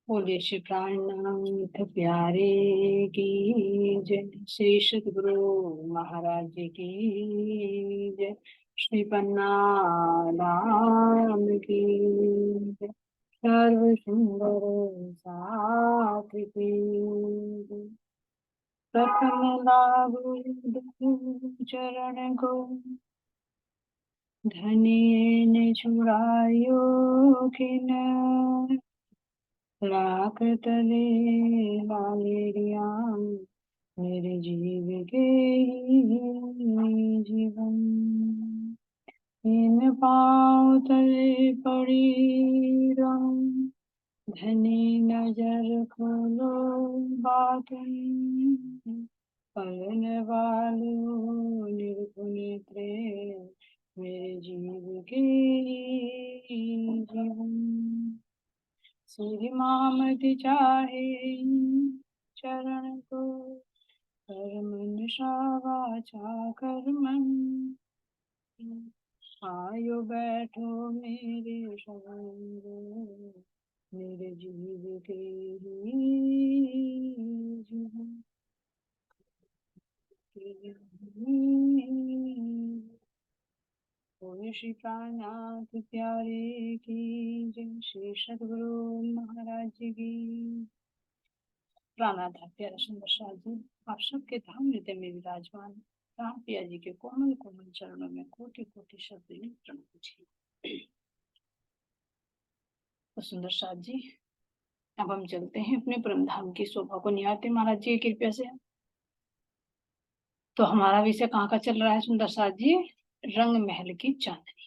बोलिए श्री प्राणनाथ प्यारे की जय। श्री सद्गुरु महाराज जी की जय। श्री पन्ना राम की जय। सर्व सुंदर साथ की जय। प्रथम लागू चरण को धनिये ने छुड़ायो खिन राख तले लालेरिया मेरे जीव के जीवन इन पाँव तले पड़ी रहूं धनी नजर खोलो बाकी पलन वालों निर्गुण प्रेम मेरे जीव के जीवन श्री मामति चाहे चरण को कर मन वाचा कर्मन आयो बैठो मेरे संग मेरे जीव के जीवन बोले श्री प्राणनाथ प्यारे की जय। श्री सद्गुरु महाराज जी की। प्राणाधार प्यारे सुंदर शाह जी, आप सबके धाम हृदय में विराजमान राम पिया जी के कोमल कोमल चरणों में कोटि कोटि शब्द प्रणत जी। तो सुंदर शाह जी, अब हम चलते हैं अपने परम धाम की शोभा को निहारते महाराज जी की कृपया से। तो हमारा विषय कहाँ का चल रहा है सुंदर शाह जी? रंग महल की चांदनी,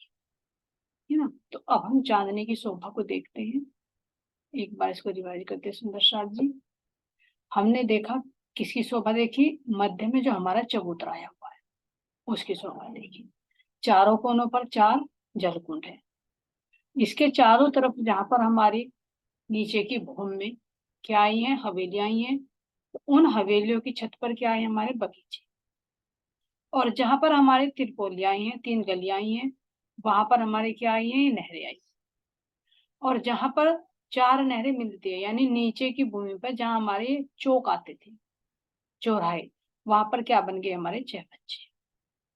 है ना। तो अब हम चांदनी की शोभा को देखते हैं। एक बार इसको रिवाइज करते हैं सुंदर शाह जी। हमने देखा किसकी शोभा देखी? मध्य में जो हमारा चबूतरा आया हुआ है उसकी शोभा देखी। चारों कोनों पर चार जलकुंड है। इसके चारों तरफ जहां पर हमारी नीचे की भूमि में क्या आई है? हवेलियां आई हैं। तो उन हवेलियों की छत पर क्या है? हमारे बगीचे। और जहां पर हमारे तिरपोलियां आई हैं, तीन गलियां आई हैं, वहां पर हमारे क्या आई है? नहरें आई। और जहां पर चार नहरें मिलती है, यानी नीचे की भूमि पर जहां हमारे चौक आते थे, चौराहे, वहां पर क्या बन गए? हमारे छह बच्चे।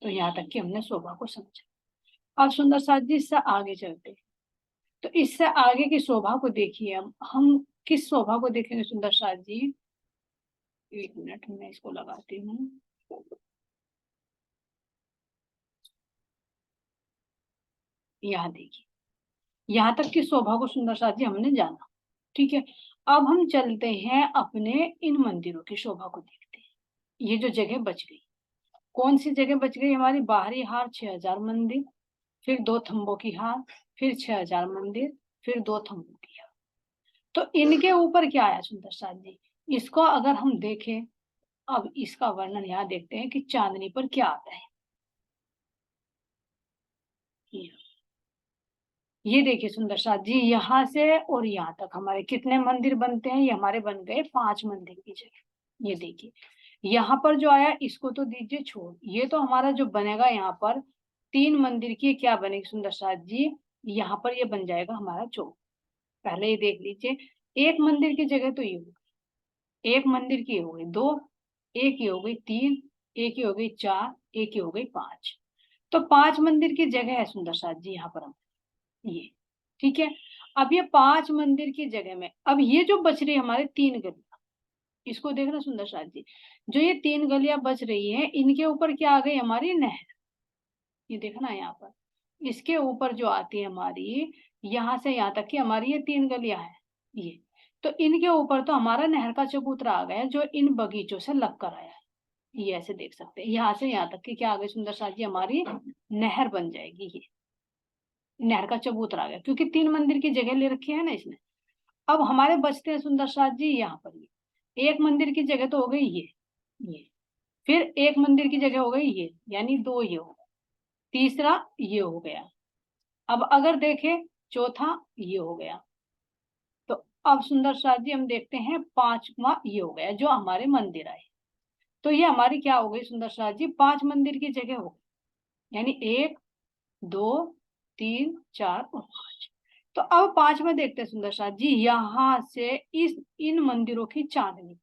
तो यहाँ तक कि हमने शोभा को समझा। अब सुंदर साथ जी इससे आगे चलते हैं। तो इससे आगे की शोभा को देखिए। हम किस शोभा को देखेंगे सुंदर साथ जी? एक मिनट मैं इसको लगाती हूँ। यहाँ देखिए, यहाँ तक की शोभा को सुंदर साथ जी हमने जाना। ठीक है, अब हम चलते हैं अपने इन मंदिरों की शोभा को देखते हैं। ये जो जगह बच गई, कौन सी जगह बच गई? हमारी बाहरी हार 6000 मंदिर, फिर दो थंबों की हार, फिर 6000 मंदिर, फिर दो थंबों की हार। तो इनके ऊपर क्या आया सुंदर साथ जी? इसको अगर हम देखें, अब इसका वर्णन यहाँ देखते हैं कि चांदनी पर क्या आता है। ये देखिए सुंदर साथ जी, यहाँ से और यहाँ तक हमारे कितने मंदिर बनते हैं? ये हमारे बन गए 5 मंदिर की जगह। ये देखिए, यहाँ पर जो आया इसको तो दीजिए छोड़, ये तो हमारा जो बनेगा यहाँ पर 3 मंदिर की क्या बनेगी सुंदर साथ जी? यहाँ पर ये बन जाएगा हमारा चौक। पहले ये देख लीजिए, एक मंदिर की जगह तो ये हो गई, एक मंदिर की हो गई 2, एक ही हो गई 3, एक ही हो गई 4, एक ही हो गई 5। तो 5 मंदिर की जगह है सुंदर साथ जी यहाँ पर हम ये। ठीक है, अब ये 5 मंदिर की जगह में अब ये जो बच रही है हमारे 3 गलियां, इसको देखना सुंदर साथ जी। जो ये 3 गलियां बच रही हैं, इनके ऊपर क्या आ गई? हमारी नहर। ये देखना यहाँ पर, इसके ऊपर जो आती है हमारी, यहाँ से यहाँ तक की हमारी ये 3 गलियां हैं ये। तो इनके ऊपर तो हमारा नहर का चबूतरा आ गया जो इन बगीचों से लग कर आया है। ये ऐसे देख सकते हैं, यहाँ से यहाँ तक की क्या आ गई सुंदर साथ जी? हमारी नहर बन जाएगी ये। नहर का चबूतरा आ गया क्योंकि 3 मंदिर की जगह ले रखी है ना इसने। अब हमारे बचते हैं सुंदर साथ जी यहाँ पर ये एक मंदिर की जगह तो हो गई ये, फिर एक मंदिर की जगह हो गई ये, यानी 2 ये हो गया, तीसरा ये हो गया। अब अगर देखें चौथा ये हो गया। तो अब सुंदर साथ जी हम देखते हैं 5वां ये हो गया जो हमारे मंदिर आए। तो ये हमारी क्या हो गई सुंदर साथ जी? 5 मंदिर की जगह हो गई, यानी 1 2 3 4 और 5। तो अब 5 में देखते हैं सुंदर साथ जी, यहाँ से इन मंदिरों की चांदनी,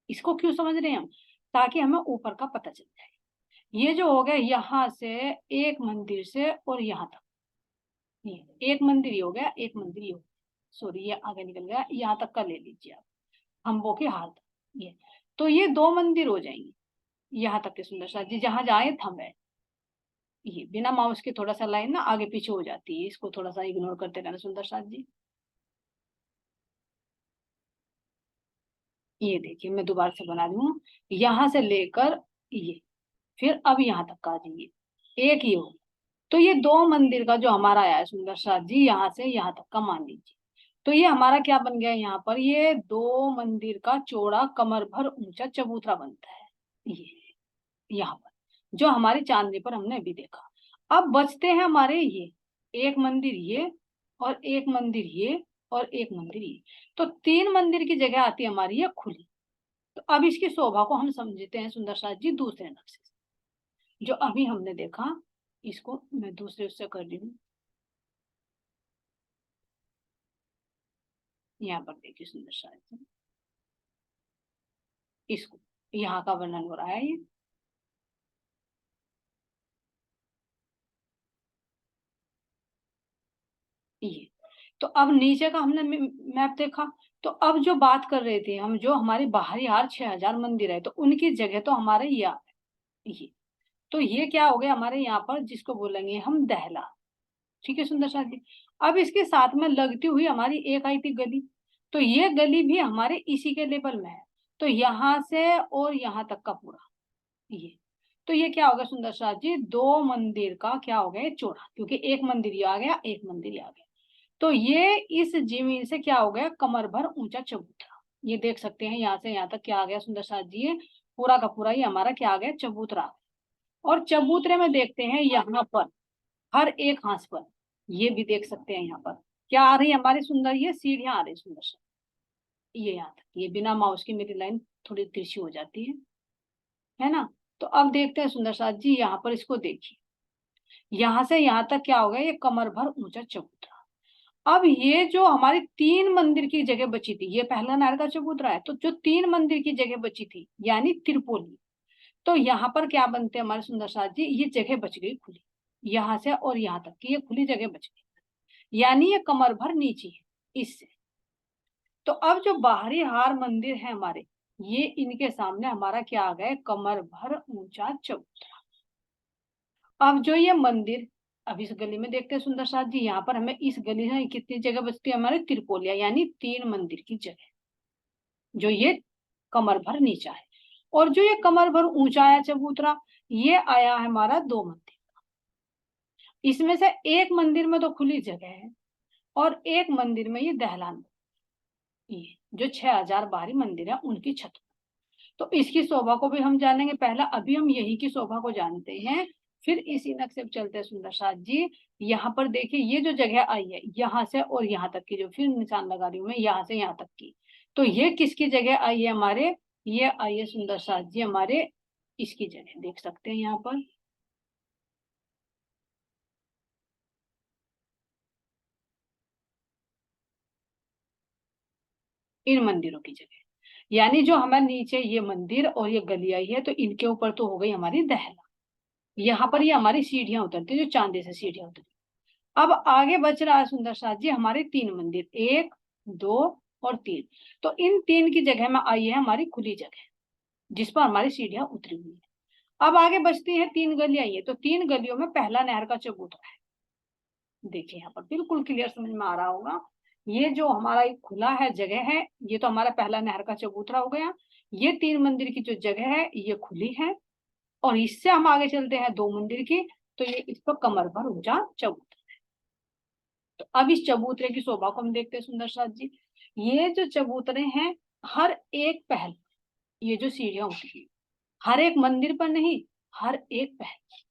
इसको क्यों समझ रहे हैं हम, ताकि हमें ऊपर का पता चल जाए। ये जो हो गया यहाँ से एक मंदिर से और यहाँ तक, ये एक मंदिर ही हो गया, एक मंदिर ही हो गया, सॉरी ये आगे निकल गया, यहाँ तक का ले लीजिए आप, खम्बों के हाथ, ये तो ये 2 मंदिर हो जाएंगे यहाँ तक के सुंदर साथ जी, जहां जाए थंब है। ये बिना माउस के थोड़ा सा लाइन ना आगे पीछे हो जाती है, इसको थोड़ा सा इग्नोर करते रहना सुंदर साथ जी। ये देखिए मैं दोबारा से बना रही हूँ, यहाँ से लेकर ये, फिर अब यहाँ तक का आ जाइए, एक ही हो। तो ये 2 मंदिर का जो हमारा आया है सुंदर साथ जी, यहाँ से यहाँ तक का मान लीजिए। तो ये हमारा क्या बन गया यहाँ पर, ये 2 मंदिर का चौड़ा कमर भर ऊंचा चबूतरा बनता है, ये यहाँ पर जो हमारी चांदनी पर हमने अभी देखा। अब बचते हैं हमारे ये एक मंदिर, ये और एक मंदिर, ये और एक मंदिर, ये। तो 3 मंदिर की जगह आती है हमारी ये खुली। तो अब इसकी शोभा को हम समझते हैं सुंदर साथ जी दूसरे नक्शे से, जो अभी हमने देखा। इसको मैं दूसरे उससे कर रही हूँ, यहाँ पर देखिए सुंदर साथ जी, इसको यहाँ का वर्णन हो रहा है ये। तो अब नीचे का हमने मैप देखा। तो अब जो बात कर रहे थे हम, जो हमारी बाहरी हार 6000 मंदिर है, तो उनकी जगह तो हमारे ये तो ये क्या हो गया हमारे यहाँ पर, जिसको बोलेंगे हम दहला। ठीक है सुंदर साथ जी। अब इसके साथ में लगती हुई हमारी एक आई थी गली, तो ये गली भी हमारे इसी के लेवल में है। तो यहाँ से और यहाँ तक का पूरा ये, तो ये क्या होगा सुंदर साथ जी, 2 मंदिर का क्या हो गया चौड़ा, क्योंकि एक मंदिर ये आ गया, एक मंदिर ये आ गया। तो ये इस जमीन से क्या हो गया, कमर भर ऊंचा चबूतरा। ये देख सकते हैं यहाँ से यहाँ तक क्या आ गया सुंदर साथ जी, ये पूरा का पूरा ये हमारा क्या आ गया चबूतरा। और चबूतरे में देखते हैं यहाँ पर हर एक हाथ पर, ये भी देख सकते हैं यहाँ पर क्या आ रही है हमारी सुंदर, ये सीढ़ियां आ रही सुंदर सा, ये यहाँ तक, ये बिना माउस की मेरी लाइन थोड़ी तिरछी हो जाती है ना। तो अब देखते हैं सुंदर साथ जी, यहाँ पर इसको देखिए, यहाँ से यहाँ तक क्या हो गया, ये कमर भर ऊंचा चबूतरा। अब ये जो हमारी 3 मंदिर की जगह बची थी, ये पहला नार का चबूतरा है, तो जो 3 मंदिर की जगह बची थी यानी त्रिपोली, तो यहाँ पर क्या बनते हैं हमारे सुंदर साथ जी, ये जगह बच गई खुली, यहाँ से और यहाँ तक की ये खुली जगह बच गई, यानी ये कमर भर नीचे है इससे। तो अब जो बाहरी हार मंदिर है हमारे, ये इनके सामने हमारा क्या आ गया, कमर भर ऊंचा चबूतरा। अब जो ये मंदिर, अब इस गली में देखते हैं सुंदर साथ जी, यहाँ पर हमें इस गली में कितनी जगह बचती है हमारे, त्रिपोलिया, यानी 3 मंदिर की जगह, जो ये कमर भर नीचा है। और जो ये कमर भर ऊंचा आया चबूतरा, ये आया है हमारा 2 मंदिर। इसमें से एक मंदिर में तो खुली जगह है, और एक मंदिर में ये दहलान, ये जो 6000 बाहरी मंदिर है उनकी छत। तो इसकी शोभा को भी हम जानेंगे, पहला अभी हम यही की शोभा को जानते हैं, फिर इसी नक्शे पे चलते हैं सुंदर साथ जी। यहाँ पर देखिए ये जो जगह आई है यहाँ से और यहाँ तक की, जो फिर निशान लगा रही हूँ मैं, यहाँ से यहाँ तक की, तो ये किसकी जगह आई है हमारे, ये आई है सुंदर साथ जी हमारे इसकी जगह, देख सकते हैं यहाँ पर, इन मंदिरों की जगह। यानी जो हमारे नीचे ये मंदिर और ये गली आई है, तो इनके ऊपर तो हो गई हमारी दहला, यहाँ पर ये हमारी सीढ़ियां उतरती है, जो चांदी से सीढ़ियां उतरती। अब आगे बच रहा है सुंदर साथ जी हमारे 3 मंदिर, 1 2 और 3। तो इन 3 की जगह में आई है हमारी खुली जगह, जिस पर हमारी सीढ़ियां उतरी हुई है। अब आगे बचती है 3 गलियां, ये तो 3 गलियों में पहला नहर का चबूतरा है। देखिए यहाँ पर बिल्कुल क्लियर समझ में आ रहा होगा, ये जो हमारा एक खुला है जगह है, ये तो हमारा पहला नहर का चबूतरा हो गया। ये 3 मंदिर की जो जगह है ये खुली है, और इससे हम आगे चलते हैं 2 मंदिर की, तो ये इस पर कमर भर ऊंचा चबूतरा। तो अब इस चबूतरे की शोभा को हम देखते हैं सुंदर साथ जी। ये जो चबूतरे हैं, हर एक पहल, ये जो सीढ़ियां उठी हैं, हर एक मंदिर पर नहीं, हर एक पहल,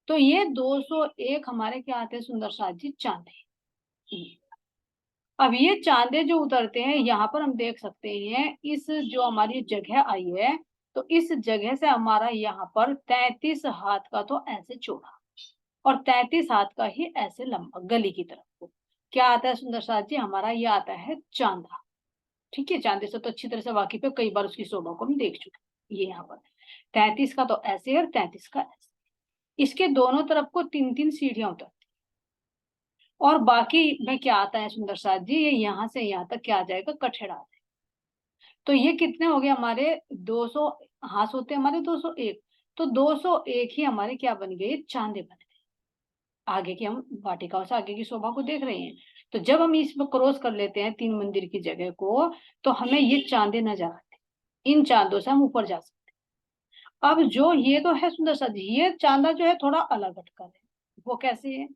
तो ये 201 हमारे क्या आते हैं सुंदर साथ जी, चांदे। ये अब ये चांदे जो उतरते हैं यहाँ पर हम देख सकते हैं, इस जो हमारी जगह आई है, तो इस जगह से हमारा यहाँ पर 33 हाथ का तो ऐसे चौड़ा, और 33 हाथ का ही ऐसे लंबा गली की तरफ को। क्या आता है सुंदर साथ जी, हमारा ये आता है चांदा। ठीक है, चांदे से तो अच्छी तरह से वाकिफ है, कई बार उसकी शोभा को हम देख चुके हैं। ये यहाँ पर 33 का तो ऐसे और 33 का ऐसे, इसके दोनों तरफ को 3-3 सीढ़ियां उतरती, और बाकी में क्या आता है सुंदर साथ जी, ये यहाँ से यहाँ तक क्या आ जाएगा, कठेड़ा आ जाएगा। तो ये कितने हो गए हमारे 200, हाथ होते हैं हमारे 201, तो 201 ही हमारे क्या बन गए, चांदे बन गए। आगे की हम वाटिकाओं से आगे की शोभा को देख रहे हैं, तो जब हम इसमें क्रॉस कर लेते हैं 3 मंदिर की जगह को, तो हमें ये चांदे नजर आते हैं। इन चांदों से हम ऊपर जा सकते हैं। अब जो ये तो है सुंदर सा जी, ये चांदा जो है थोड़ा अलग हटकर है। वो कैसे है,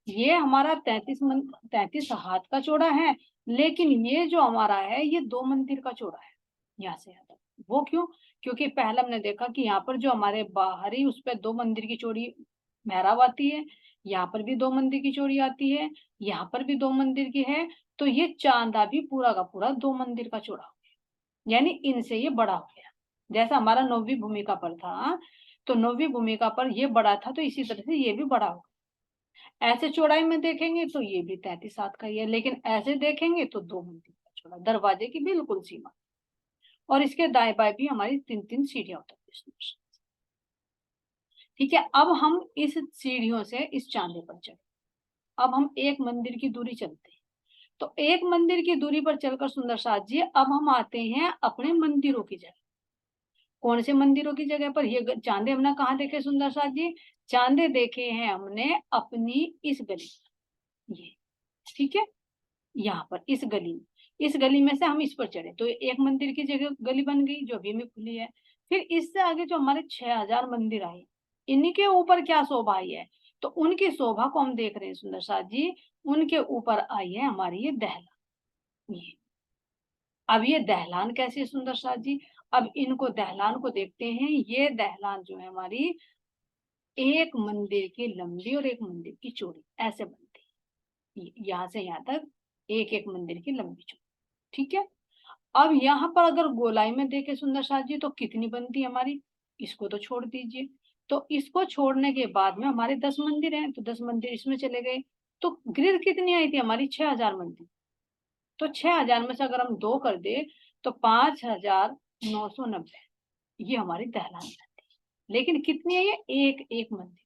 ये हमारा 33 हाथ का चौड़ा है, लेकिन ये जो हमारा है ये 2 मंदिर का चौड़ा है, यहाँ से यहाँ तक। वो क्यों, क्योंकि पहले हमने देखा कि यहाँ पर जो हमारे बाहरी उस पर 2 मंदिर की चौड़ी मेहराब आती है, यहाँ पर भी 2 मंदिर की चौड़ी आती है, यहाँ पर भी 2 मंदिर की है, तो ये चांदा भी पूरा का पूरा 2 मंदिर का चौड़ा हो गया, यानी इनसे ये बड़ा हो गया। जैसा हमारा 9वीं भूमिका पर था, तो 9वीं भूमिका पर ये बड़ा था, तो इसी तरह से ये भी बड़ा होगा। ऐसे चौड़ाई में देखेंगे तो ये भी 33 हाथ का ही है, लेकिन ऐसे देखेंगे तो 2 मंदिर का चौड़ा, दरवाजे की बिल्कुल सीमा। और इसके दाएं बाएं भी हमारी 3-3 सीढ़ियां उतरती है। ठीक है, अब हम इस सीढ़ियों से इस चांदे पर चढ़े। अब हम एक मंदिर की दूरी चलते हैं, तो एक मंदिर की दूरी पर चलकर सुंदर साथ जी अब हम आते हैं अपने मंदिरों की जगह। कौन से मंदिरों की जगह पर, ये चांदे हमने कहाँ देखे सुंदर साथ जी, चांदे देखे हैं हमने अपनी इस गली, ये ठीक है, यहाँ पर इस गली में, इस गली में से हम इस पर चढ़े, तो एक मंदिर की जगह गली बन गई जो अभी में खुली है। फिर इससे आगे जो हमारे 6000 मंदिर आए, इनके ऊपर क्या शोभा आई है, तो उनकी शोभा को हम देख रहे हैं सुंदर साथ जी। उनके ऊपर आई है हमारी ये दहलान। ये अब ये दहलान कैसे सुंदर साथ जी, अब इनको दहलान को देखते हैं। ये दहलान जो है हमारी एक मंदिर की लंबी और एक मंदिर की चौड़ी ऐसे बनती है, यहाँ से यहाँ तक एक एक मंदिर की लंबी चौड़ी। ठीक है, अब यहाँ पर अगर गोलाई में देखे सुंदर साथ जी तो कितनी बनती है हमारी, इसको तो छोड़ दीजिए, तो इसको छोड़ने के बाद में हमारे 10 मंदिर हैं, तो 10 मंदिर इसमें चले गए, तो ग्रिड कितनी आई थी हमारी, 6000 मंदिर। तो 6000 में से अगर हम 2 कर दे तो 5990, ये हमारी दहलान बनती है। लेकिन कितनी है ये, एक एक मंदिर।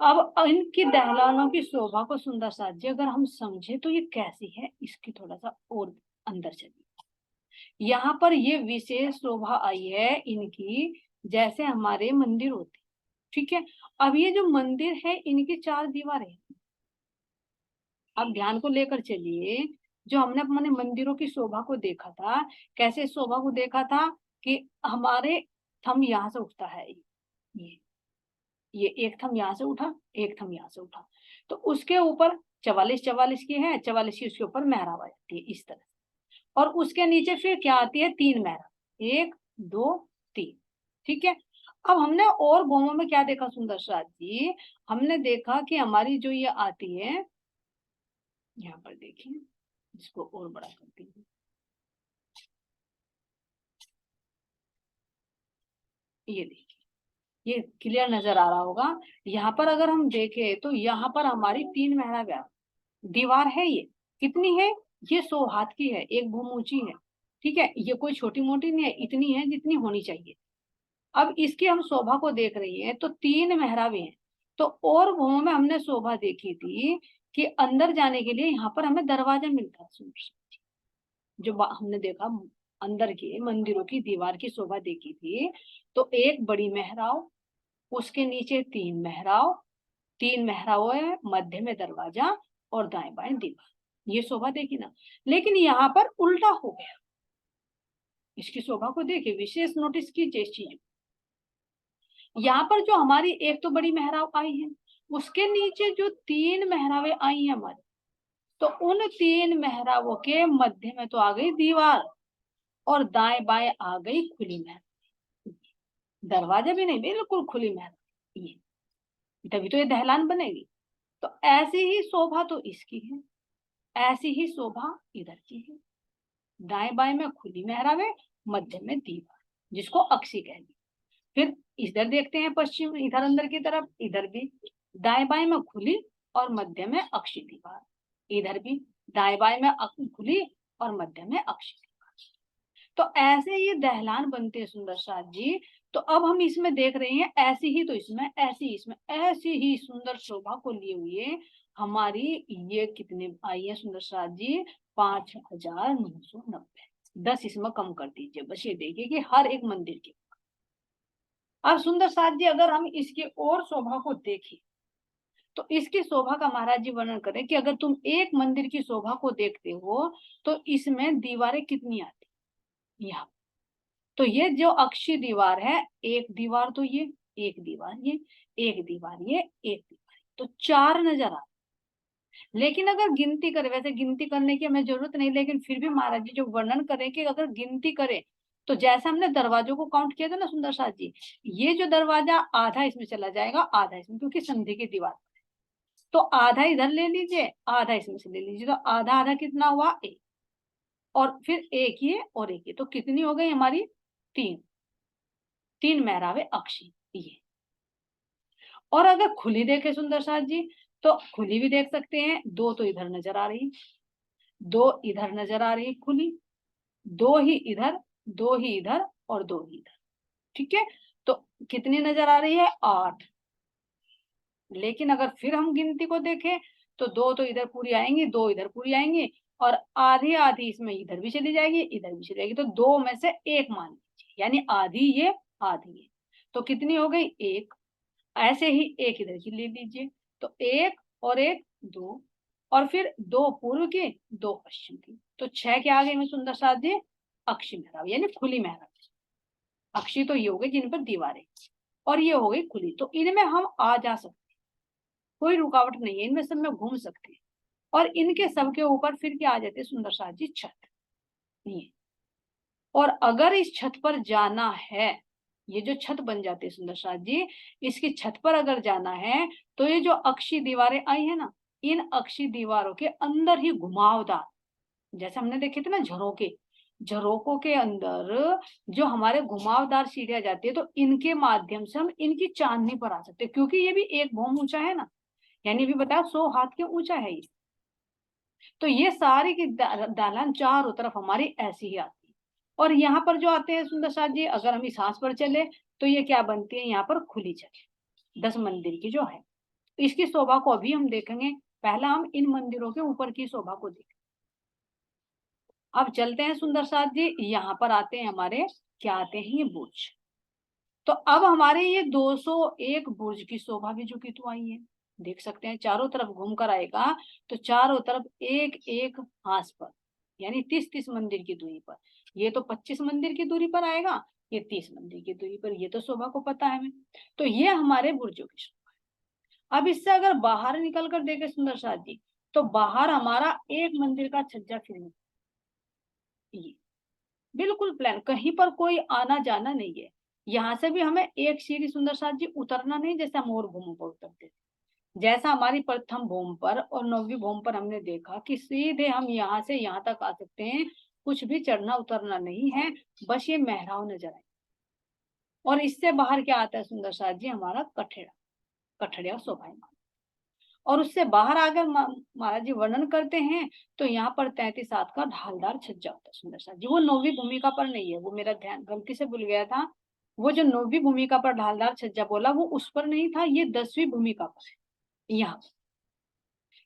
अब इनकी दहलानों की शोभा को सुंदर साथ जी अगर हम समझे तो ये कैसी है, इसकी थोड़ा सा और अंदर चलिए। यहाँ पर ये विशेष शोभा आई है इनकी, जैसे हमारे मंदिर होते, ठीक है। अब ये जो मंदिर है इनकी 4 दीवारें, अब ध्यान को लेकर चलिए। जो हमने अपने मंदिरों की शोभा को देखा था, कैसे शोभा को देखा था कि हमारे थंब यहाँ से उठता है, ये एक थंब यहाँ से उठा, एक थंब यहाँ से उठा, तो उसके ऊपर 44 की है, 44 की उसके ऊपर मेहराब आ जाती है इस तरह। और उसके नीचे फिर क्या आती है, 3 मेहराब, 1 2 3। ठीक है, अब हमने और गोमों में क्या देखा सुंदर साथ जी, हमने देखा कि हमारी जो ये आती है, यहाँ पर देखिए, इसको और बड़ा करती हूँ, ये देखिए, ये क्लियर नजर आ रहा होगा। यहाँ पर अगर हम देखें तो यहाँ पर हमारी 3 मेहराब दीवार है, ये कितनी है, ये 100 हाथ की है, एक भूम ऊंची है। ठीक है, ये कोई छोटी मोटी नहीं है, इतनी है जितनी होनी चाहिए। अब इसकी हम शोभा को देख रही है तो 3 मेहराबें हैं। तो और भूमों में हमने शोभा देखी थी कि अंदर जाने के लिए यहाँ पर हमें दरवाजा मिलता है। जो हमने देखा अंदर के मंदिरों की दीवार की शोभा देखी थी, तो एक बड़ी मेहराब, उसके नीचे 3 मेहराब, 3 मेहराबों है, मध्य में दरवाजा और दाएं बाएं दीवार, ये शोभा देखी ना। लेकिन यहाँ पर उल्टा हो गया, इसकी शोभा को देखिए, विशेष नोटिस कीजिए इस चीज। यहाँ पर जो हमारी एक तो बड़ी मेहराब आई है, उसके नीचे जो 3 मेहराबें आई हैं हमारी, तो उन 3 मेहराबों के मध्य में तो आ गई दीवार, और दाएं बाएं आ गई खुली मेहराब, दरवाजा भी नहीं, बिल्कुल खुली मेहराब, ये तभी तो ये दहलान बनेगी। तो ऐसी ही शोभा तो इसकी है, ऐसी ही शोभा इधर की है, दाएं बाएं में खुली मेहराब है, मध्य में दीवार, जिसको अक्सी कह दी। फिर इधर देखते हैं पश्चिम, इधर अंदर की तरफ, इधर भी दाएं बाएं में खुली और मध्य में अक्षी दीवार, इधर भी दाएं बाएं में खुली और मध्य में अक्षी दीवार। तो ऐसे ये दहलान बनते हैं सुंदर साथ जी। तो अब हम इसमें देख रहे हैं ऐसी ही, तो इसमें ऐसी ही, इसमें ऐसी ही सुंदर शोभा को लिए हुए हमारी ये कितने आई है सुंदर साथ जी, 5,990। 10 इसमें कम कर दीजिए, बस ये देखिए कि हर एक मंदिर के। अब सुंदर साथ जी अगर हम इसकी और शोभा को देखें तो इसकी शोभा का महाराज जी वर्णन करें कि अगर तुम एक मंदिर की शोभा को देखते हो तो इसमें दीवारें कितनी आती यहाँ। तो ये जो अक्षी दीवार है, एक दीवार तो ये, एक दीवार ये, एक दीवार ये, एक दीवार, तो 4 नजर आ। लेकिन अगर गिनती करें, वैसे गिनती करने की हमें जरूरत नहीं, लेकिन फिर भी महाराज जी जो वर्णन करें कि अगर गिनती करें तो जैसे हमने दरवाजों को काउंट किया था ना सुंदर साथ जी, ये जो दरवाजा आधा इसमें चला जाएगा, आधा इसमें, क्योंकि संधि की दीवार, तो आधा इधर ले लीजिए, आधा इसमें से ले लीजिए, तो आधा आधा कितना हुआ, एक, और फिर एक ये और एक ये, तो कितनी हो गई हमारी, 3। 3 मेहराबे अक्षी ये। और अगर खुली देखे सुंदर साथ जी तो खुली भी देख सकते हैं, 2 तो इधर नजर आ रही, 2 इधर नजर आ रही खुली, 2 ही इधर, 2 ही इधर और 2 ही इधर, ठीक है। तो कितनी नजर आ रही है, 8। लेकिन अगर फिर हम गिनती को देखें तो 2 तो इधर पूरी आएंगी, 2 इधर पूरी आएंगी, और आधी आधी इसमें इधर भी चली जाएगी, इधर भी चली जाएगी, तो 2 में से 1 मान लीजिए, यानी आधी ये आधी ये, तो कितनी हो गई, 1। ऐसे ही एक इधर की ले लीजिए, तो 1 और 1 2, और फिर 2 पूर्व की, 2 पश्चिम की, तो 6 के आगे में सुंदर साथ जी अक्षी मेहराब, यानी खुली मेहराब। अक्षी तो ये हो गई जिन पर दीवारें, और ये हो गई खुली, तो इनमें हम आ जा सकते, कोई रुकावट नहीं है, इनमें सब में घूम सकते हैं। और इनके सबके ऊपर फिर क्या आ जाते सुंदर साथ जी, छत, ये। और अगर इस छत पर जाना है, ये जो छत बन जाती है सुंदर साथ जी, इसकी छत पर अगर जाना है तो ये जो अक्षी दीवारें आई है ना, इन अक्षी दीवारों के अंदर ही घुमावदार, जैसे हमने देखे थे ना झरोके, झरोकों के अंदर जो हमारे घुमावदार सीढ़ियां जाती है, तो इनके माध्यम से हम इनकी चांदनी पर आ सकते हैं, क्योंकि ये भी एक भौम ऊंचा है ना, यानी भी बताया 100 हाथ के ऊंचा है ये। तो ये सारी की दालान चारों तरफ हमारी ऐसी ही आती है। और यहाँ पर जो आते हैं सुंदर साथ जी, अगर हम इस हाथ पर चले तो ये क्या बनती है, यहाँ पर खुली जगह 10 मंदिर की जो है, इसकी शोभा को अभी हम देखेंगे। पहला हम इन मंदिरों के ऊपर की शोभा को देखें। अब चलते हैं सुंदर साथ जी, यहाँ पर आते हैं हमारे, क्या आते हैं, ये बुर्ज। तो अब हमारे ये 201 बुर्ज की शोभा भी जो कि तो आई है, देख सकते हैं चारों तरफ घूम कर आएगा, तो चारों तरफ एक एक हाथ पर, यानी 30-30 मंदिर की दूरी पर, ये तो 25 मंदिर की दूरी पर आएगा, ये 30 मंदिर की दूरी पर, ये तो शोभा को पता है हमें। तो ये हमारे बुर्जों की शोभा। अब इससे अगर बाहर निकल कर देखे सुंदर साथ जी, तो बाहर हमारा एक मंदिर का छज्जा फिर ये बिल्कुल प्लान, कहीं पर कोई आना जाना नहीं है। यहाँ से भी हमें एक सीढ़ी सुंदर साथ जी उतरना नहीं, जैसे हम और भूमि पर उतरते थे, जैसा हमारी प्रथम भूमि पर और 9वीं भूमि पर हमने देखा कि सीधे हम यहाँ से यहाँ तक आ सकते हैं, कुछ भी चढ़ना उतरना नहीं है, बस ये मेहराव नजर आए। और इससे बाहर क्या आता है सुंदर साथ जी, हमारा कठेड़ा, कठड़िया शोभायमान। और उससे बाहर आकर महाराज जी वर्णन करते हैं, तो यहाँ पर 33 हाथ का ढालदार छज्जा होता है सुंदर साथ जी, वो 9वीं भूमिका पर नहीं है, वो मेरा ध्यान गलती से भूल गया था। वो जो 9वीं भूमिका पर ढालदार छज्जा बोला, वो उस पर नहीं था, ये 10वीं भूमिका पर है। यहाँ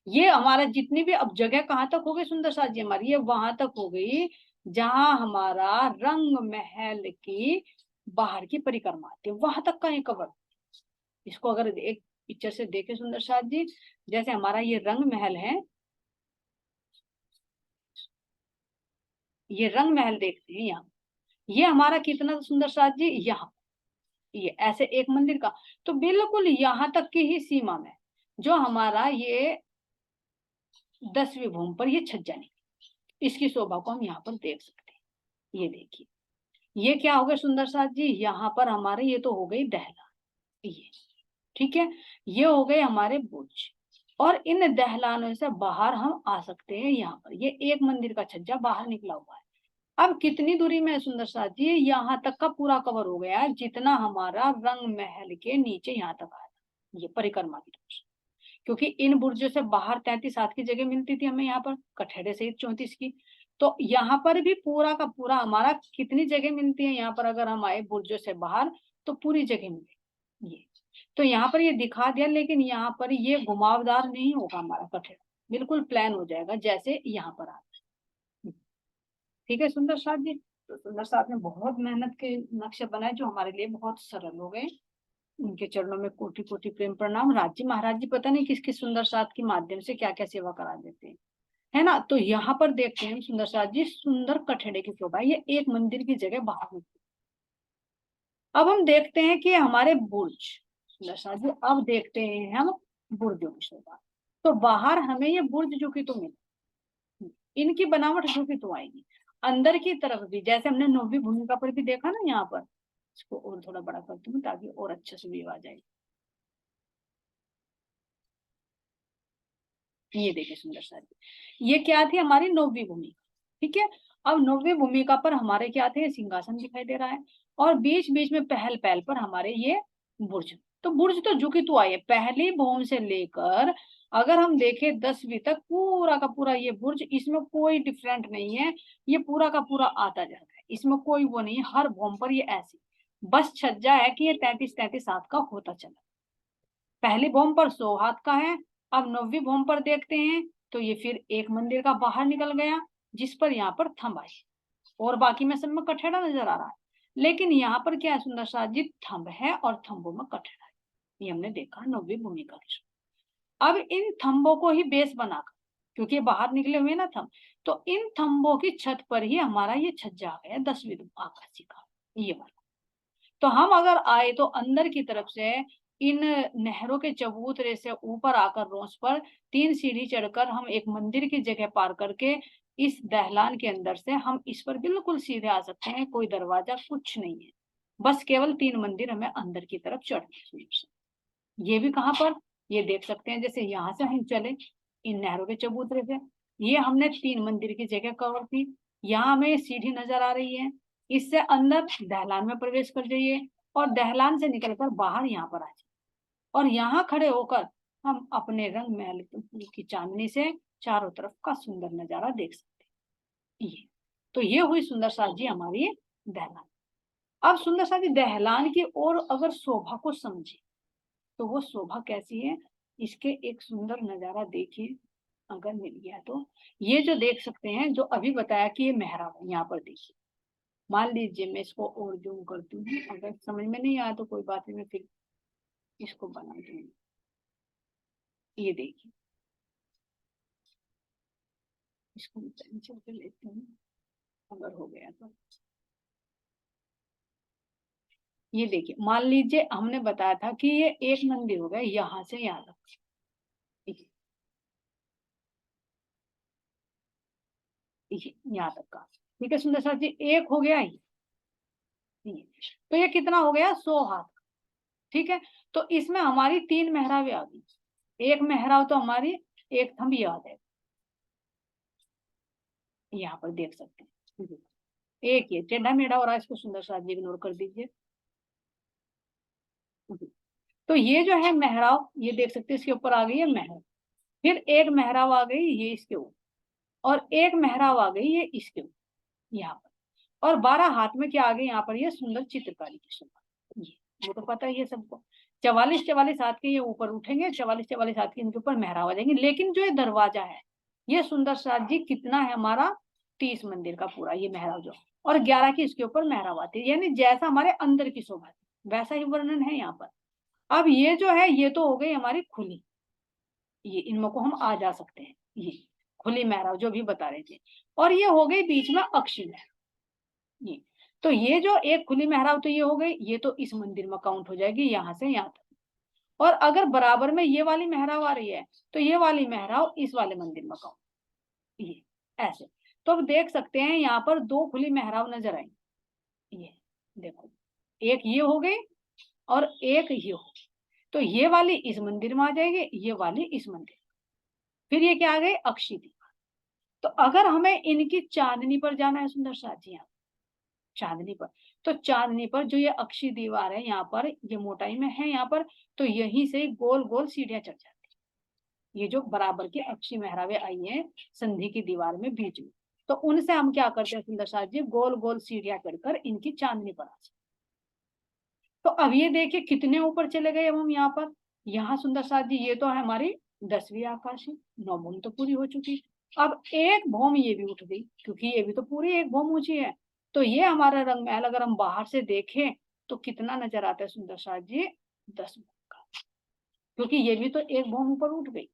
ये हमारा जितनी भी, अब जगह कहाँ तक हो गई सुंदर साथ जी हमारी, ये वहां तक हो गई जहां हमारा रंग महल की बाहर की परिक्रमा आती है, वहां तक का ये कवर। इसको अगर एक पिक्चर से देखे सुंदर साथ जी, जैसे हमारा ये रंग महल है, ये रंग महल देखते हैं यहाँ, ये हमारा कितना सुंदर साथ जी, यहाँ ये ऐसे एक मंदिर का, तो बिल्कुल यहाँ तक की ही सीमा में जो हमारा ये 10वीं भूमि पर ये छज्जा नहीं, इसकी शोभा को हम यहाँ पर देख सकते हैं। ये देखिए, ये क्या हो गया सुंदर साथ जी, यहाँ पर हमारे ये तो हो गई दहला, ये ठीक है, ये हो गए हमारे बुर्ज। और इन दहलानों से बाहर हम आ सकते हैं, यहाँ पर ये एक मंदिर का छज्जा बाहर निकला हुआ है। अब कितनी दूरी में है सुंदर साथ जी, यहाँ तक का पूरा कवर हो गया है, जितना हमारा रंग महल के नीचे यहाँ तक आया, ये परिक्रमा की तरफ से। क्योंकि इन बुर्जों से बाहर 33 हाथ की जगह मिलती थी हमें यहाँ पर कठहरे सहित 34 की। तो यहाँ पर भी पूरा का पूरा हमारा कितनी जगह मिलती है यहाँ पर, अगर हम आए बुर्जों से बाहर तो पूरी जगह मिलेगी ये। तो यहाँ पर ये दिखा दिया, लेकिन यहाँ पर ये घुमावदार नहीं होगा हमारा कठहरा, बिल्कुल प्लान हो जाएगा जैसे यहाँ पर आता है। ठीक है सुंदर साथ जी। तो सुंदर साथ ने बहुत मेहनत के नक्शे बनाए जो हमारे लिए बहुत सरल हो गए। उनके चरणों में कोटि कोटि प्रेम प्रणाम। राज्य महाराज जी पता नहीं किस किस सुंदर साथ के माध्यम से क्या क्या सेवा करा देते हैं, है ना। तो यहाँ पर देखते हैं सुंदर साथ जी सुंदर कठहरे की शोभा, ये एक मंदिर की जगह बाहर होती है। अब हम देखते हैं कि हमारे बुर्ज, सुंदर साथ जी अब देखते हैं हम बुर्जों की शोभा। तो बाहर हमें ये बुर्ज जो कि तो मिले, इनकी बनावट जो कि तो आएगी। अंदर की तरफ भी जैसे हमने नौवीं भूमिका पर भी देखा ना, यहाँ पर इसको और थोड़ा बड़ा करती हूँ ताकि और अच्छे से व्यू आ जाए। ये देखिए सुंदर साथी, ये क्या थी हमारी नौवीं भूमिका। ठीक है, अब नौवीं भूमिका पर हमारे क्या थे, सिंहासन दिखाई दे रहा है, और बीच बीच में पहल पहल पर हमारे ये बुर्ज। तो बुर्ज तो झुकी तो आई है पहली भूम से लेकर, अगर हम देखें 10वीं तक पूरा का पूरा ये बुर्ज, इसमें कोई डिफरेंट नहीं है, ये पूरा का पूरा आता जा रहा है, इसमें कोई वो नहीं है, हर भूम पर ये ऐसी, बस छज्जा है कि ये 33-33 हाथ का होता चला। पहली भूम पर 100 हाथ का है। अब 9वीं भूम पर देखते हैं तो ये फिर एक मंदिर का बाहर निकल गया, जिस पर यहाँ पर थंब आई, और बाकी में सब में कठहरा नजर आ रहा है। लेकिन यहाँ पर क्या है सुंदर साथ जी, थंब है और थंबों में कठहरा है, ये हमने देखा 9वीं भूमिका की। अब इन थंबों को ही बेस बनाकर, क्योंकि बाहर निकले हुए ना थंब, तो इन थंबों की छत पर ही हमारा ये छज्जा आ गया 10वीं आकाशी का ये वाला। तो हम अगर आए तो अंदर की तरफ से इन नहरों के चबूतरे से ऊपर आकर रोस पर 3 सीढ़ी चढ़कर हम एक मंदिर की जगह पार करके इस दहलान के अंदर से हम इस पर बिल्कुल सीधे आ सकते हैं, कोई दरवाजा कुछ नहीं है, बस केवल 3 मंदिर हमें अंदर की तरफ चढ़ने हैं। ये भी कहाँ पर, ये देख सकते हैं, जैसे यहाँ से हम चले इन नहरों के चबूतरे से, ये हमने 3 मंदिर की जगह कवर की। यहाँ हमें सीढ़ी नजर आ रही है, इससे अंदर दहलान में प्रवेश कर जाइए और दहलान से निकलकर बाहर यहाँ पर आ जाइए, और यहाँ खड़े होकर हम अपने रंग महल की चांदनी से चारों तरफ का सुंदर नजारा देख सकते हैं। ये तो ये हुई सुंदर साथ जी हमारी दहलान। अब सुंदर साथ जी दहलान की और अगर शोभा को समझे तो वो शोभा कैसी है, इसके एक सुंदर नजारा देखिए अगर मिल गया तो। ये जो देख सकते हैं, जो अभी बताया कि ये मेहराब है, यहाँ पर देखिए, मान लीजिए मैं इसको और जूम करती हूँ, अगर समझ में नहीं आया तो कोई बात नहीं, मैं फिर इसको बना दूंगी। ये देखिए, इसको मैं कैंसिल कर लेती हूँ अगर हो गया तो। ये देखिए, मान लीजिए हमने बताया था कि ये एक मंदिर हो गया यहाँ से यहाँ तक, यहाँ तक का। ठीक है सुंदर साथ जी, एक हो गया ये, तो ये कितना हो गया 100 हाथ। ठीक है, तो इसमें हमारी 3 मेहराबें आ गई, एक मेहराब तो हमारी एक थंब याद है, यहाँ पर देख सकते हैं, एक ये टेढ़ा मेढ़ा हो रहा है, इसको सुंदर साथ जी इग्नोर कर दीजिए। तो ये जो है मेहराब, ये देख सकते हैं, इसके ऊपर आ गई है मेहर, फिर एक मेहराब आ गई ये इसके ऊपर, और एक मेहराब आ गई ये इसके ऊपर यहाँ पर, और 12 हाथ में क्या आ गई यहाँ पर, ये सुंदर चित्रकारी की शोभा। ये वो तो पता ही है सबको, 44-44 हाथ के ये ऊपर उठेंगे, 44-44 हाथ के इनके ऊपर मेहराब आ जाएंगे। लेकिन जो ये दरवाजा है, ये सुंदर साथ जी कितना है हमारा 30 मंदिर का पूरा ये मेहराब जो, और 11 की इसके ऊपर मेहराब आती है, यानी जैसा हमारे अंदर की शोभा वैसा ही वर्णन है यहाँ पर। अब ये जो है ये तो हो गई हमारी खुली, ये इनमें को हम आ जा सकते हैं, ये खुली मेहराब जो भी बता रहे थे, और ये हो गई बीच में अक्षी मेहराब ये। तो ये जो एक खुली मेहराब तो ये हो गई, ये तो इस मंदिर में काउंट हो जाएगी यहाँ से यहाँ तक, और अगर बराबर में ये वाली मेहराब आ रही है तो ये वाली मेहराब इस वाले मंदिर में काउंट, ये ऐसे। तो अब देख सकते हैं यहाँ पर 2 खुली मेहराब नजर आई, ये देखो, एक ये हो गई और एक ये हो गई, तो ये वाली इस मंदिर में आ जाएगी, ये वाली इस मंदिर, फिर ये क्या आ गई अक्षी दीवार। तो अगर हमें इनकी चांदनी पर जाना है सुंदर साथ जी, यहाँ चांदनी पर, तो चांदनी पर जो ये अक्षी दीवार है यहाँ पर, ये मोटाई में है यहाँ पर, तो यहीं से गोल गोल सीढ़ियां चढ़ जाती ये जो बराबर की अक्षी मेहराबें आई हैं संधि की दीवार में बीच में, तो उनसे हम क्या करते हैं सुंदर साथ जी, गोल गोल सीढ़ियां कर इनकी चांदनी बना। तो अब ये देखिए कितने ऊपर चले गए अब हम यहाँ पर, यहाँ सुंदर साथ जी ये तो है हमारी 10वीं आकाशी, 9 भूम तो पूरी हो चुकी। अब एक भूम ये भी उठ गई, क्योंकि ये भी तो पूरी एक भूम ऊंची है। तो ये हमारा रंग महल अगर हम बाहर से देखें तो कितना नजर आता है सुंदर साथ जी, 10 भूम का, क्योंकि ये भी तो एक भूम ऊपर उठ गई।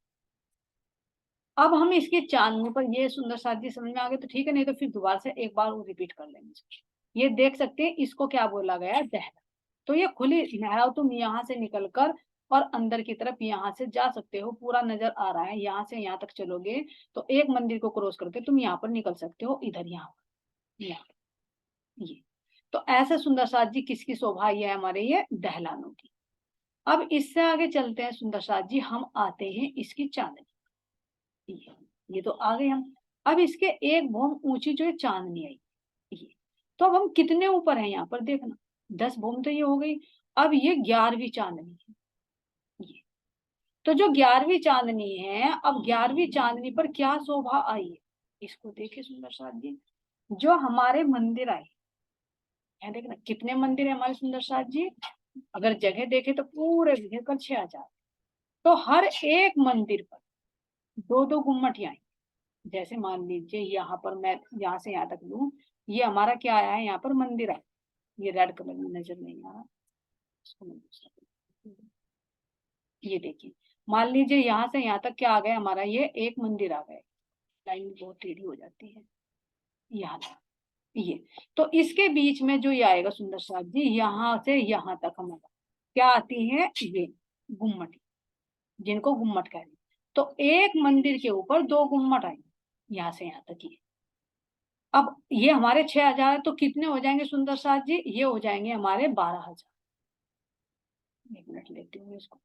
अब हम इसकी चांदनी पर, ये सुंदर साथ जी समझ में आ गए तो ठीक है, नहीं तो फिर दोबारा से एक बार रिपीट कर लेंगे। ये देख सकते हैं इसको क्या बोला गया है, दहला। तो ये खुली लहराओ, तुम यहाँ से निकलकर और अंदर की तरफ यहाँ से जा सकते हो, पूरा नजर आ रहा है, यहाँ से यहाँ तक चलोगे तो एक मंदिर को क्रॉस करके तुम यहाँ पर निकल सकते हो, इधर यहाँ ये। तो ऐसे सुंदर साथ जी किसकी शोभा ये है हमारे, ये दहलानों की। अब इससे आगे चलते हैं सुंदर साथ जी, हम आते हैं इसकी चांदनी। ये तो आ गए हम। अब इसके एक भूम ऊंची जो है चांदनी आई, ये तो अब हम कितने ऊपर हैं यहाँ पर देखना, 10 भूम तो ये हो गई। अब ये 11वीं चांदनी है ये। तो जो 11वीं चांदनी है, अब 11वीं चांदनी पर क्या शोभा आई है, इसको देखिए सुंदर साथ जी, जो हमारे मंदिर आए हैं, देखना कितने मंदिर है हमारे सुंदर साथ जी, अगर जगह देखे तो पूरे घेर कर 6000। तो हर एक मंदिर पर दो दो गुम्मट आई। जैसे मान लीजिए यहाँ पर मैं यहाँ से यहाँ तक लूं, ये हमारा क्या आया है यहाँ पर मंदिर है, ये रेड कलर में नजर नहीं आ रहा, इसको मैं दूसरा कलर, ये देखिए मान लीजिए यहाँ से यहाँ तक क्या आ गया हमारा, ये एक मंदिर आ गया। लाइन बहुत टेढ़ी हो जाती है यहाँ तक, ये तो इसके बीच में जो ये आएगा सुंदर साथ जी, यहाँ से यहाँ तक हमारा क्या आती है, ये गुम्मट, जिनको गुम्मट कह रहे हैं। तो एक मंदिर के ऊपर दो गुम्मट आएंगे यहाँ से यहाँ तक ये। अब ये हमारे 6000 तो कितने हो जाएंगे सुंदर साथ जी, ये हो जाएंगे हमारे 12000। एक मिनट लेती हूँ इसको,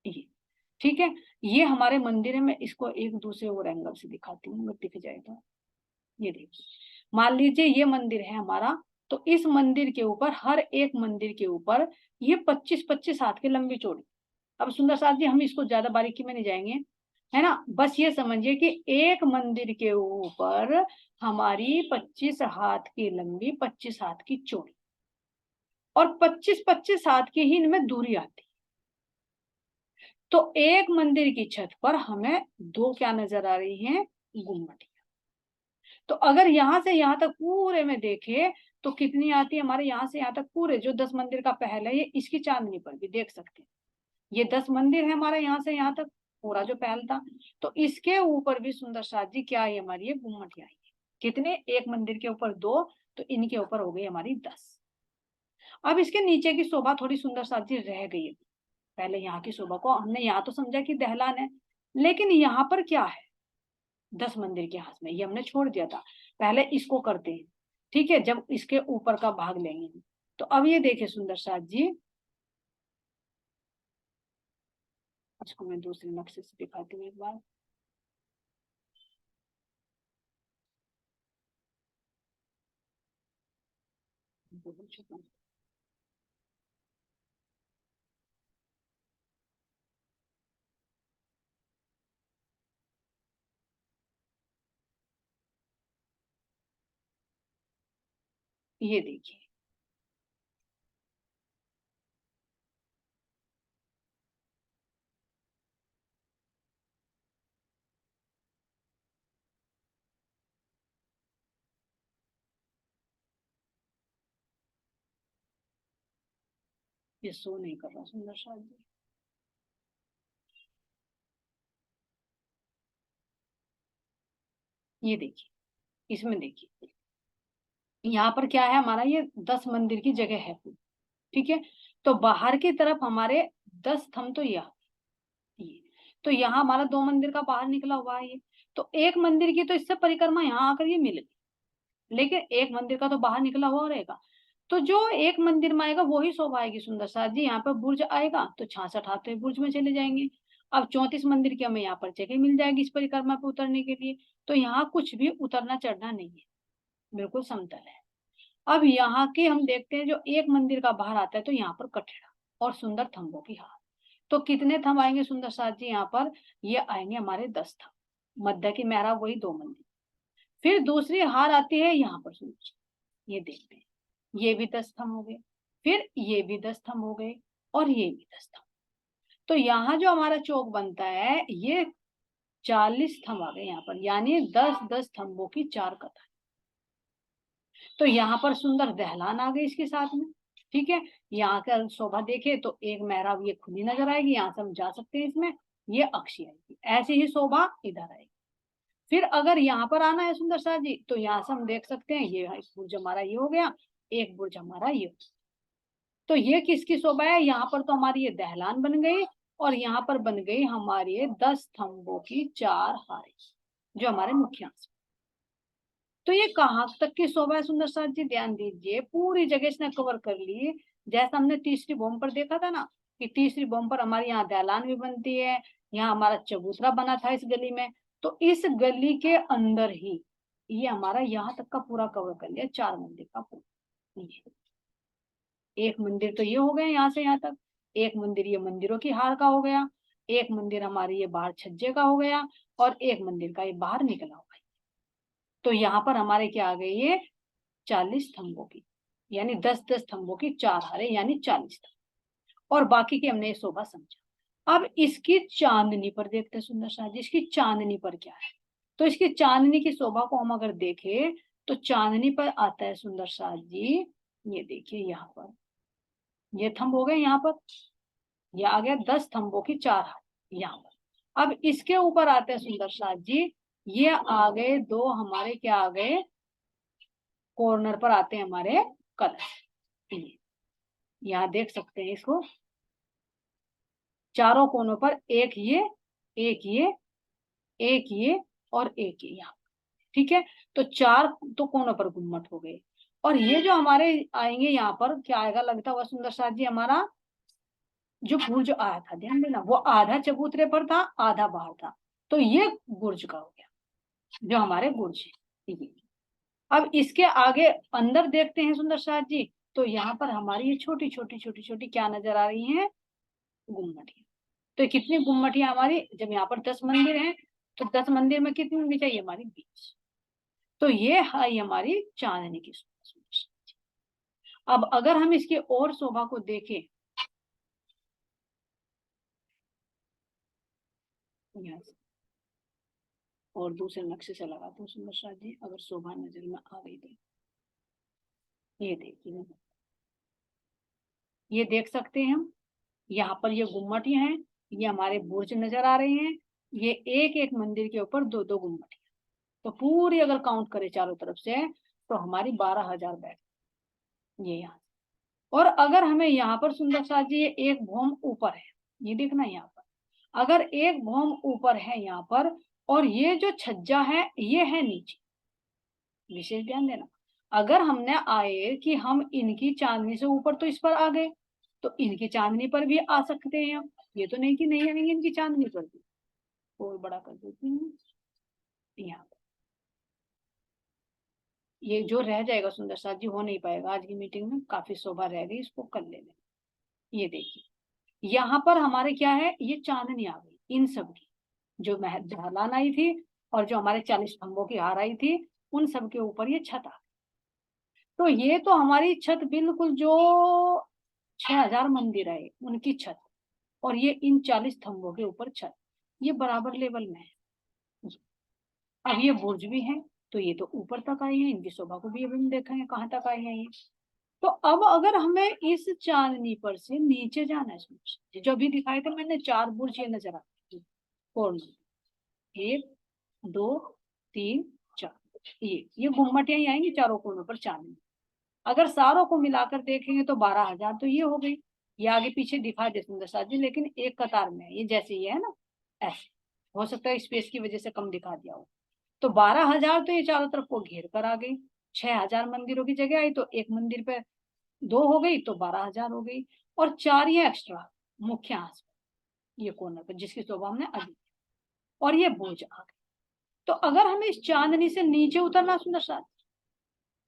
ये ठीक है। ये हमारे मंदिर है, मैं इसको एक दूसरे और एंगल से दिखाती हूँ, दिख जाएगा। ये देखिए मान लीजिए ये मंदिर है हमारा, तो इस मंदिर के ऊपर, हर एक मंदिर के ऊपर ये 25-25 हाथ की लंबी चौड़ी। अब सुंदर साथ जी हम इसको ज्यादा बारीकी में नहीं जाएंगे, है ना, बस ये समझिए कि एक मंदिर के ऊपर हमारी 25 हाथ की लंबी, 25 हाथ की चौड़ी, और 25-25 हाथ की ही इनमें दूरी आती। तो एक मंदिर की छत पर हमें दो क्या नजर आ रही हैं, गुम्मट। तो अगर यहाँ से यहाँ तक पूरे में देखे तो कितनी आती है हमारे, यहाँ से यहाँ तक पूरे जो 10 मंदिर का पहला है, ये इसकी चांदनी पर भी देख सकते हैं, ये 10 मंदिर है हमारा यहाँ से यहाँ तक पूरा जो पहल था। तो इसके ऊपर भी सुंदर साथ जी क्या है हमारी, ये गुम्मटियां आई है। कितने, एक मंदिर के ऊपर दो, तो इनके ऊपर हो गई हमारी 10। अब इसके नीचे की शोभा थोड़ी सुंदर साथ जी रह गई है। पहले यहाँ की शोभा को हमने यहाँ तो समझा कि दहलान है, लेकिन यहाँ पर क्या है, 10 मंदिर के हाथ में, ये हमने छोड़ दिया था। पहले इसको करते हैं, ठीक है, जब इसके ऊपर का भाग लेंगे। तो अब ये देखिए सुंदर साथ जी, इसको मैं दूसरे नक्शे से दिखाती हूँ एक बार। ये देखिए, ये शो नहीं कर रहा सुंदर साथ जी, ये देखिए, इसमें देखिए यहाँ पर क्या है हमारा, ये 10 मंदिर की जगह है, ठीक है। तो बाहर की तरफ हमारे 10 थंब तो ये तो यहाँ हमारा 2 मंदिर का बाहर निकला हुआ है ये। तो एक मंदिर की तो इससे परिक्रमा यहाँ आकर ये मिल गई, लेकिन एक मंदिर का तो बाहर निकला हुआ रहेगा। तो जो एक मंदिर में आएगा वही शोभा आएगी सुंदर साथ जी। यहाँ पर बुर्ज आएगा तो 66 हाथ बुर्ज में चले जाएंगे। अब 34 मंदिर की हमें यहाँ पर जगह मिल जाएगी इस परिक्रमा पे उतरने के लिए। तो यहाँ कुछ भी उतरना चढ़ना नहीं है, बिल्कुल समतल है। अब यहाँ के हम देखते हैं, जो एक मंदिर का बाहर आता है तो यहाँ पर कठड़ा, और सुंदर थंबों की हार। तो कितने थंब आएंगे सुंदर साथ जी यहाँ पर? ये आएंगे हमारे 10 थंब। मध्य की मेहराब वही 2 मंदिर। फिर दूसरी हार आती है यहाँ पर सुंदर, ये देखते हैं, ये भी 10 थंब हो गए, फिर ये भी 10 थंब हो गए, और ये भी 10 थंब। तो यहाँ जो हमारा चौक बनता है ये 40 थंब आ गए यहाँ पर, यानी 10-10 थंबों की 4 कतार। तो यहाँ पर सुंदर दहलान आ गई इसके साथ में। ठीक है, यहाँ का शोभा देखे तो एक मेहराब ये खुली नजर आएगी, यहाँ से हम जा सकते हैं इसमें, ये अक्षी आएगी, ऐसी ही शोभा इधर आएगी। फिर अगर यहाँ पर आना है सुंदर साथ जी, तो यहाँ से हम देख सकते हैं ये बुर्ज हमारा ये हो गया, एक बुर्ज हमारा ये हो गया। तो ये किसकी शोभा है? यहाँ पर तो हमारी ये दहलान बन गई, और यहाँ पर बन गई हमारी 10 स्तंभों की 4 हारें, जो हमारे मुख्यांश। तो ये कहाँ तक की शोभा है सुंदर साथ जी? ध्यान दीजिए, पूरी जगह इसने कवर कर ली। जैसा हमने तीसरी बॉम्ब पर देखा था ना, कि तीसरी बॉम्ब पर हमारे यहाँ दहलान भी बनती है, यहाँ हमारा चबूतरा बना था इस गली में, तो इस गली के अंदर ही ये हमारा यहाँ तक का पूरा कवर कर लिया, 4 मंदिर का पूरा। एक मंदिर तो ये हो गए यहाँ से यहाँ तक, एक मंदिर ये मंदिरों की हार का हो गया, एक मंदिर हमारी ये बाहर छज्जे का हो गया, और एक मंदिर का ये बाहर निकला हुआ है। तो यहाँ पर हमारे क्या आ गई? ये 40 स्तंभों की, यानी 10-10 स्तंभों की 4 हारें, यानी 40 स्तंभ। और बाकी की हमने ये शोभा समझा। अब इसकी चांदनी पर देखते हैं सुंदर साथ जी, इसकी चांदनी पर क्या है। तो इसकी चांदनी की शोभा को हम अगर देखें, तो चांदनी पर आता है सुंदर साथ जी, ये देखिए यहाँ पर ये थंब हो गए, यहाँ पर ये आ गया 10 थंबों की 4 हार यहाँ पर। अब इसके ऊपर आते हैं सुंदर साथ जी, ये आ गए 2 हमारे, क्या आ गए? कॉर्नर पर आते हैं हमारे कलश। यहाँ देख सकते हैं इसको, चारों कोनों पर एक ये, एक ये, एक ये, और एक ये यहाँ। ठीक है, तो 4 तो कोनों पर गुम्मट हो गए। और ये जो हमारे आएंगे यहाँ पर क्या आएगा लगता हुआ सुंदर साथ जी? हमारा जो बुर्ज आया था, ध्यान देना, वो आधा चबूतरे पर था, आधा बाहर था। तो ये बुर्ज का हो गया, जो हमारे बुर्ज है ये। अब इसके आगे अंदर देखते हैं सुंदर साथ जी, तो यहाँ पर हमारी ये छोटी छोटी छोटी छोटी क्या नजर आ रही हैं? गुम्मटियां। तो कितनी गुम्मटियां हमारी? जब यहाँ पर 10 मंदिर हैं, तो 10 मंदिर में कितनी होनी चाहिए? हमारी 20। तो ये है हमारी चांदनी की शोभा। अब अगर हम इसकी और शोभा को देखें, यहाँ से और दूसरे नक्शे से लगाते हैं सुंदर साथ जी, अगर शोभा नजर में आ गई तो ये देखिए, ये देख सकते हैं हम, यहाँ पर ये गुम्मटियां हैं, ये हमारे बुर्ज नजर आ रहे हैं, ये एक एक मंदिर के ऊपर 2-2 गुम्मटियां। तो पूरी अगर काउंट करें चारों तरफ से, तो हमारी 12,000 बैठ ये यहाँ। और अगर हमें यहाँ पर सुंदर साथ जी ये एक भौम ऊपर है, ये देखना यहाँ पर, अगर एक भौम ऊपर है यहाँ पर, और ये जो छज्जा है ये है नीचे, विशेष ध्यान देना। अगर हमने आए कि हम इनकी चांदनी से ऊपर तो इस पर आ गए, तो इनकी चांदनी पर भी आ सकते हैं हम, ये तो नहीं कि नहीं आएंगे इनकी चांदनी पर भी। और बड़ा कर देती हूँ यहाँ, ये जो रह जाएगा सुंदर साथ जी हो नहीं पाएगा आज की मीटिंग में, काफी शोभा रह गई, इसको कर लेना। ये देखिए यहाँ पर हमारे क्या है? ये चांदनी आ गई इन सब की, जो ढलान आई थी और जो हमारे 40 खंभों की हार आई थी, उन सब के ऊपर ये छत आ। तो ये तो हमारी छत बिल्कुल जो 6,000 मंदिर है उनकी छत, और ये इन 40 थंबों के ऊपर छत, ये बराबर लेवल में है। अब ये बुर्ज भी है, तो ये तो ऊपर तक आई है, इनकी शोभा को भी अभी हम देखेंगे कहाँ तक आई है ये। तो अब अगर हमें इस चांदनी पर से नीचे जाना है, जो अभी दिखाए थे मैंने 4 बुर्ज ये नजर आते हैं कॉर्नर, 1 2 3 4, ये गुम्मटियां ही आएंगी चारों कोनों पर चांदनी। अगर सारों को मिलाकर देखेंगे तो 12,000 तो ये हो गई। ये आगे पीछे दिखा दे सुंदर साथ जी, लेकिन एक कतार में है, ये जैसे ये है ना ऐसे, हो सकता है स्पेस की वजह से कम दिखा दिया हो। तो 12,000 तो ये चारों तरफ को घेर कर आ गई। 6,000 मंदिरों की जगह आई, तो एक मंदिर पे 2 हो गई, तो 12,000 हो गई। और 4 ये एक्स्ट्रा मुख्य हाथ ये कोने पर, जिसकी शोभा हमने अभी, और ये बोझ आ गई। तो अगर हमें इस चांदनी से नीचे उतरना सुंदर साथ,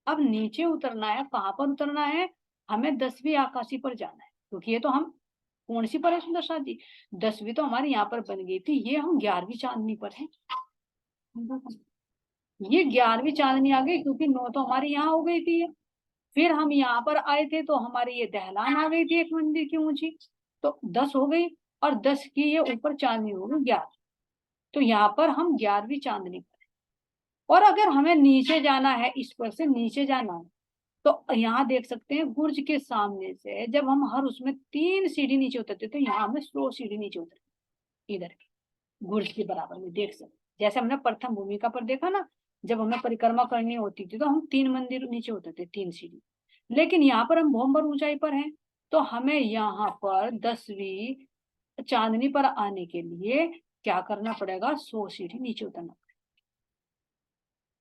अब नीचे उतरना है, कहाँ पर उतरना है? हमें 10वीं आकाशी पर जाना है, क्योंकि ये तो हम कौन सी पर है सुंदर साथ जी? 10वीं तो हमारी यहाँ पर बन गई थी, ये हम 11वीं चांदनी पर है। ये 11वीं चांदनी आ गई, क्योंकि 9 तो हमारी यहाँ हो गई थी। फिर हम यहाँ पर आए थे तो हमारी ये दहलान आ गई थी एक मंदिर की ऊंची, तो 10 हो गई, और 10 की ये ऊपर चांदनी हो गई 11। तो यहाँ पर हम 11वीं चांदनी पर हैं। और अगर हमें नीचे जाना है, इस पर से नीचे जाना है, तो यहाँ देख सकते हैं बुर्ज के सामने से जब हम हर उसमें 3 सीढ़ी नीचे उतरते, तो यहाँ हमें 100 सीढ़ी नीचे उतर, इधर बुर्ज के बराबर में देख सकते, जैसे हमने प्रथम भूमिका पर देखा ना, जब हमें परिक्रमा करनी होती थी तो हम 3 मंदिर नीचे उतरते, 3 सीढ़ी। लेकिन यहाँ पर हम भौमभर ऊंचाई पर हैं, तो हमें यहाँ पर 10वीं चांदनी पर आने के लिए क्या करना पड़ेगा? 100 सीढ़ी नीचे उतरना पड़ेगा,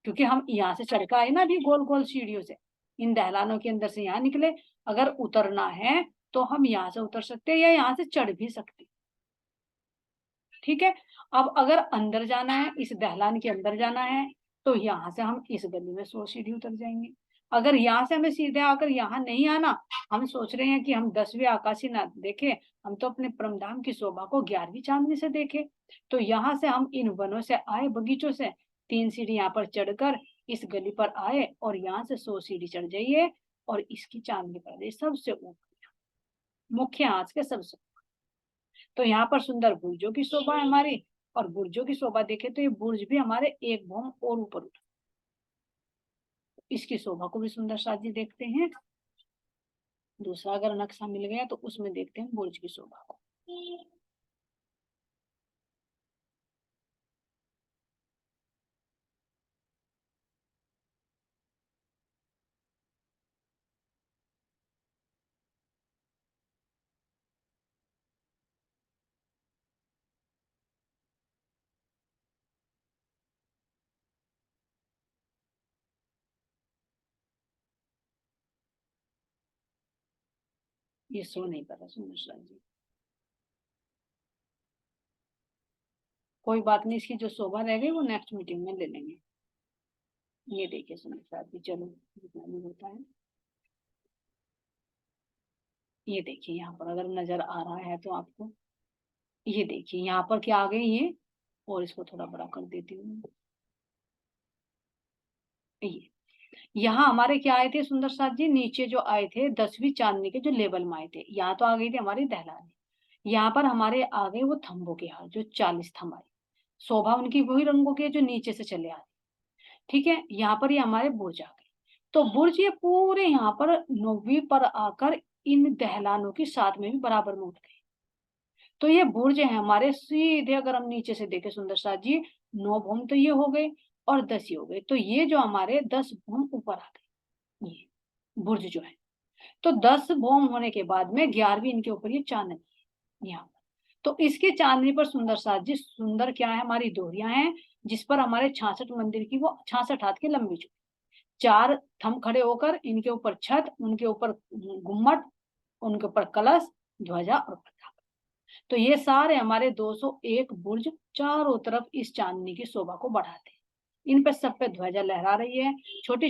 क्योंकि हम यहाँ से चढ़ के आए ना अभी गोल गोल सीढ़ियों से, इन दहलानों के अंदर से यहाँ निकले। अगर उतरना है तो हम यहाँ से उतर सकते हैं या यहाँ से चढ़ भी सकते हैं। ठीक है। अब अगर अंदर जाना है, इस दहलान के अंदर जाना है, तो यहाँ से हम इस गली में 100 सीढ़ी उतर जाएंगे। अगर यहाँ से हमें सीधे आकर यहाँ नहीं आना, हम सोच रहे हैं कि हम 10वीं आकाशी ना देखे, हम तो अपने परमधाम की शोभा को 11वीं चांदनी से देखे, तो यहाँ से हम इन वनों से आए, बगीचों से 3 सीढ़ी यहाँ पर चढ़कर इस गली पर आए, और यहाँ से 100 सीढ़ी चढ़ जाइए और इसकी चांदनी पर जाइए, सबसे ऊपर मुख्य आंच के सबसे। तो यहाँ पर सुंदर बुर्जों की शोभा है हमारी, और बुर्जों की शोभा देखे तो ये बुर्ज भी हमारे एक भौम और ऊपर उठा, इसकी शोभा को भी सुंदर साथ जी देखते हैं। दूसरा अगर नक्शा मिल गया तो उसमें देखते हैं बुर्ज की शोभा को। ये सो नहीं पा रहा सुंदर साथ जी, कोई बात नहीं, इसकी जो शोभा रह गई वो नेक्स्ट मीटिंग में ले लेंगे। ये देखिए सुंदर साथ जी, चलो जितना भी होता है। ये देखिए यहाँ पर अगर नजर आ रहा है तो आपको, ये देखिए यहाँ पर क्या आ गई ये, और इसको थोड़ा बड़ा कर देती हूँ। ये यहाँ हमारे क्या आए थे सुंदर साथ जी? नीचे जो आए थे 10वीं चांदनी के जो लेवल में आए थे, यहाँ तो आ गई थी हमारी दहलानी। यहाँ पर हमारे आ गए वो थंबों के हार, जो 40 थंब आए, शोभा उनकी वही रंगों की जो नीचे से चले आ रहे। ठीक है, यहाँ पर ये हमारे बुर्ज आ गए, तो बुर्ज ये पूरे यहाँ पर 9वीं पर आकर इन दहलानों की साथ में भी बराबर में उठ गए। तो ये बुर्ज है हमारे सीधे, अगर हम नीचे से देखें सुंदर साथ जी, 9 भौम तो ये हो गए और 10 ये हो गए, तो ये जो हमारे 10 भौम ऊपर आ गए, ये बुर्ज जो है। तो 10 भौम होने के बाद में 11वीं इनके ऊपर ये चांदनी यहाँ पर। तो इसके चांदनी पर सुंदर साथ जी, सुंदर क्या है, हमारी दोहरियां हैं, जिस पर हमारे 66 मंदिर की वो 66 हाथ की लंबी चौड़ी 4 थंब खड़े होकर, इनके ऊपर छत, उनके ऊपर गुम्मट, उनके ऊपर कलश, ध्वजा और पताका। तो ये सारे हमारे 201 बुर्ज चारों तरफ इस चांदनी की शोभा को बढ़ाते हैं। इन पर सब पे ध्वजा लहरा रही है, छोटी